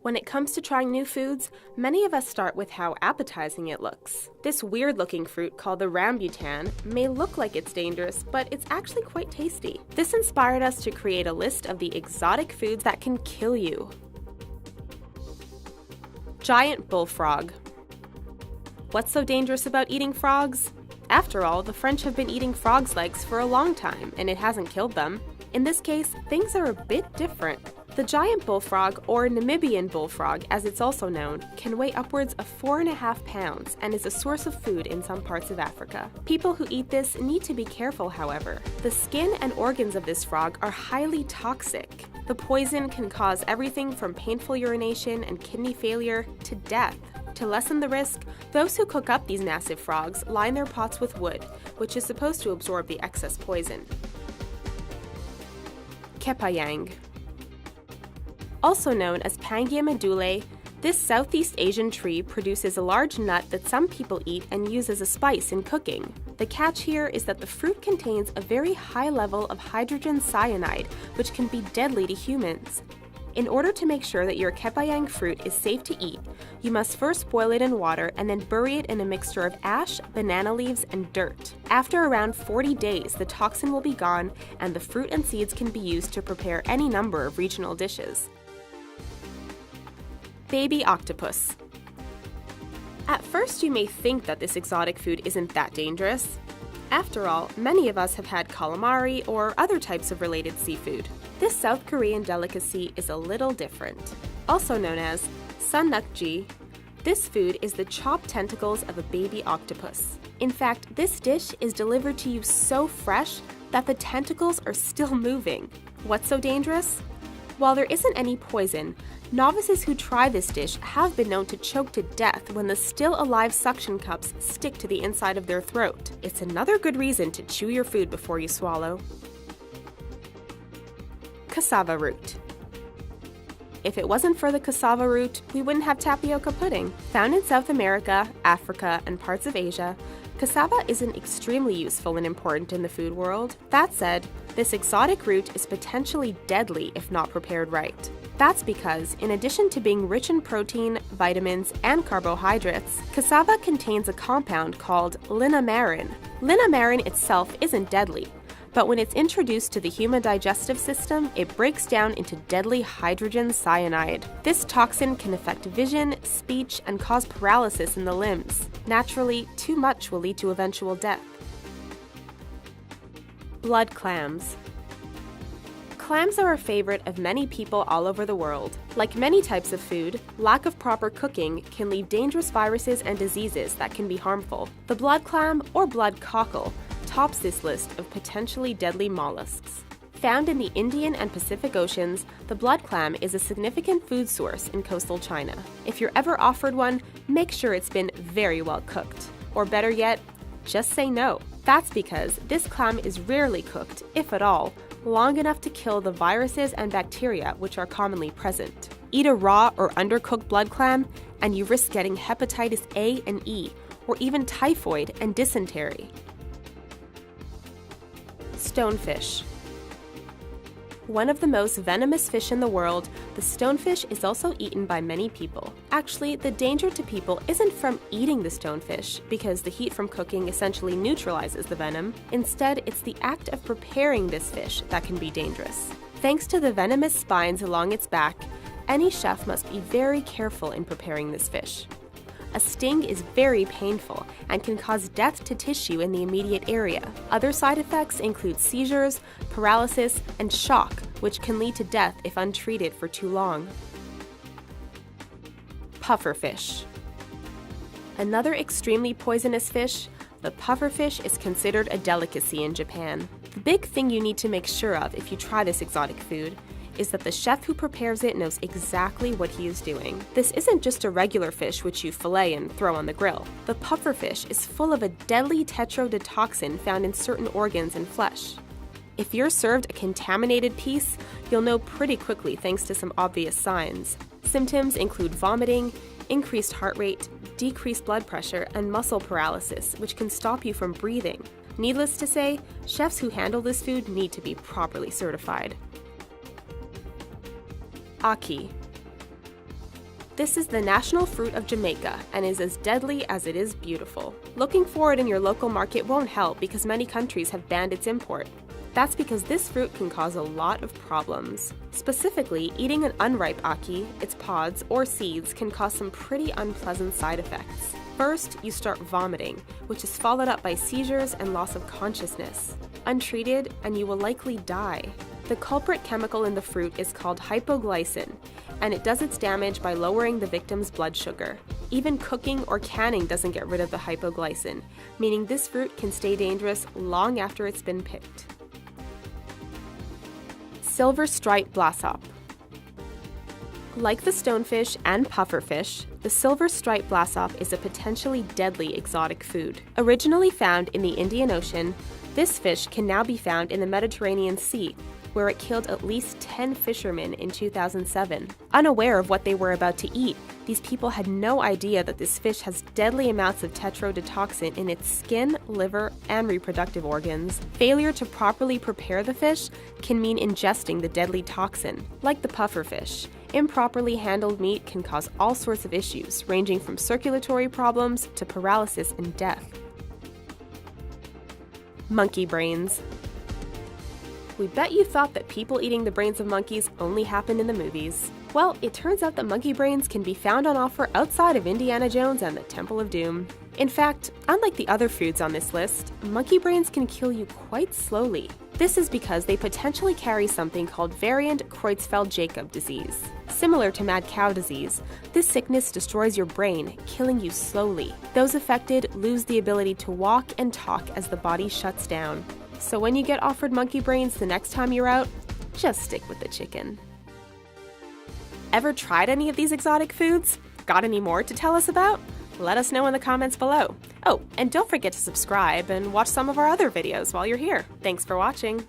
When it comes to trying new foods, many of us start with how appetizing it looks. This weird-looking fruit called the rambutan may look like it's dangerous, but it's actually quite tasty. This inspired us to create a list of the exotic foods that can kill you. Giant bullfrog. What's so dangerous about eating frogs? After all, the French have been eating frogs' legs for a long time, and it hasn't killed them. In this case, things are a bit different. The giant bullfrog, or Namibian bullfrog as it's also known, can weigh upwards of 4.5 pounds and is a source of food in some parts of Africa. People who eat this need to be careful, however. The skin and organs of this frog are highly toxic. The poison can cause everything from painful urination and kidney failure to death. To lessen the risk, those who cook up these massive frogs line their pots with wood, which is supposed to absorb the excess poison. Kepayang. Also known as Pangia medulae, this Southeast Asian tree produces a large nut that some people eat and use as a spice in cooking. The catch here is that the fruit contains a very high level of hydrogen cyanide, which can be deadly to humans. In order to make sure that your kepayang fruit is safe to eat, you must first boil it in water and then bury it in a mixture of ash, banana leaves, and dirt. After around 40 days, the toxin will be gone and the fruit and seeds can be used to prepare any number of regional dishes. Baby octopus. At first, you may think that this exotic food isn't that dangerous. After all, many of us have had calamari or other types of related seafood. This South Korean delicacy is a little different. Also known as sannakji, this food is the chopped tentacles of a baby octopus. In fact, this dish is delivered to you so fresh that the tentacles are still moving. What's so dangerous? While there isn't any poison, novices who try this dish have been known to choke to death when the still-alive suction cups stick to the inside of their throat. It's another good reason to chew your food before you swallow. Cassava root. If it wasn't for the cassava root, we wouldn't have tapioca pudding. Found in South America, Africa, and parts of Asia, cassava isn't extremely useful and important in the food world. That said, this exotic root is potentially deadly if not prepared right. That's because, in addition to being rich in protein, vitamins, and carbohydrates, cassava contains a compound called linamarin. Linamarin itself isn't deadly, but when it's introduced to the human digestive system, it breaks down into deadly hydrogen cyanide. This toxin can affect vision, speech, and cause paralysis in the limbs. Naturally, too much will lead to eventual death. Blood clams. Clams are a favorite of many people all over the world. Like many types of food, lack of proper cooking can leave dangerous viruses and diseases that can be harmful. The blood clam, or blood cockle, tops this list of potentially deadly mollusks. Found in the Indian and Pacific Oceans, the blood clam is a significant food source in coastal China. If you're ever offered one, make sure it's been very well cooked. Or better yet, just say no. That's because this clam is rarely cooked, if at all, long enough to kill the viruses and bacteria which are commonly present. Eat a raw or undercooked blood clam, and you risk getting hepatitis A and E, or even typhoid and dysentery. Stonefish. One of the most venomous fish in the world, the stonefish is also eaten by many people. Actually, the danger to people isn't from eating the stonefish, because the heat from cooking essentially neutralizes the venom. Instead, it's the act of preparing this fish that can be dangerous. Thanks to the venomous spines along its back, any chef must be very careful in preparing this fish. A sting is very painful and can cause death to tissue in the immediate area. Other side effects include seizures, paralysis, and shock, which can lead to death if untreated for too long. Pufferfish. Another extremely poisonous fish, the pufferfish is considered a delicacy in Japan. The big thing you need to make sure of if you try this exotic food is that the chef who prepares it knows exactly what he is doing. This isn't just a regular fish which you fillet and throw on the grill. The pufferfish is full of a deadly tetrodotoxin found in certain organs and flesh. If you're served a contaminated piece, you'll know pretty quickly thanks to some obvious signs. Symptoms include vomiting, increased heart rate, decreased blood pressure, and muscle paralysis, which can stop you from breathing. Needless to say, chefs who handle this food need to be properly certified. Ackee. This is the national fruit of Jamaica and is as deadly as it is beautiful. Looking for it in your local market won't help because many countries have banned its import. That's because this fruit can cause a lot of problems. Specifically, eating an unripe ackee, its pods, or seeds can cause some pretty unpleasant side effects. First, you start vomiting, which is followed up by seizures and loss of consciousness. Untreated, and you will likely die. The culprit chemical in the fruit is called hypoglycin, and it does its damage by lowering the victim's blood sugar. Even cooking or canning doesn't get rid of the hypoglycin, meaning this fruit can stay dangerous long after it's been picked. Silver striped blassop. Like the stonefish and pufferfish, the silver striped blassop is a potentially deadly exotic food. Originally found in the Indian Ocean, this fish can now be found in the Mediterranean Sea, where it killed at least 10 fishermen in 2007. Unaware of what they were about to eat, these people had no idea that this fish has deadly amounts of tetrodotoxin in its skin, liver, and reproductive organs. Failure to properly prepare the fish can mean ingesting the deadly toxin. Like the pufferfish, improperly handled meat can cause all sorts of issues, ranging from circulatory problems to paralysis and death. Monkey brains. We bet you thought that people eating the brains of monkeys only happened in the movies. Well, it turns out that monkey brains can be found on offer outside of Indiana Jones and the Temple of Doom. In fact, unlike the other foods on this list, monkey brains can kill you quite slowly. This is because they potentially carry something called variant Creutzfeldt-Jakob disease. Similar to mad cow disease, this sickness destroys your brain, killing you slowly. Those affected lose the ability to walk and talk as the body shuts down. So when you get offered monkey brains the next time you're out, just stick with the chicken. Ever tried any of these exotic foods? Got any more to tell us about? Let us know in the comments below. Oh, and don't forget to subscribe and watch some of our other videos while you're here. Thanks for watching.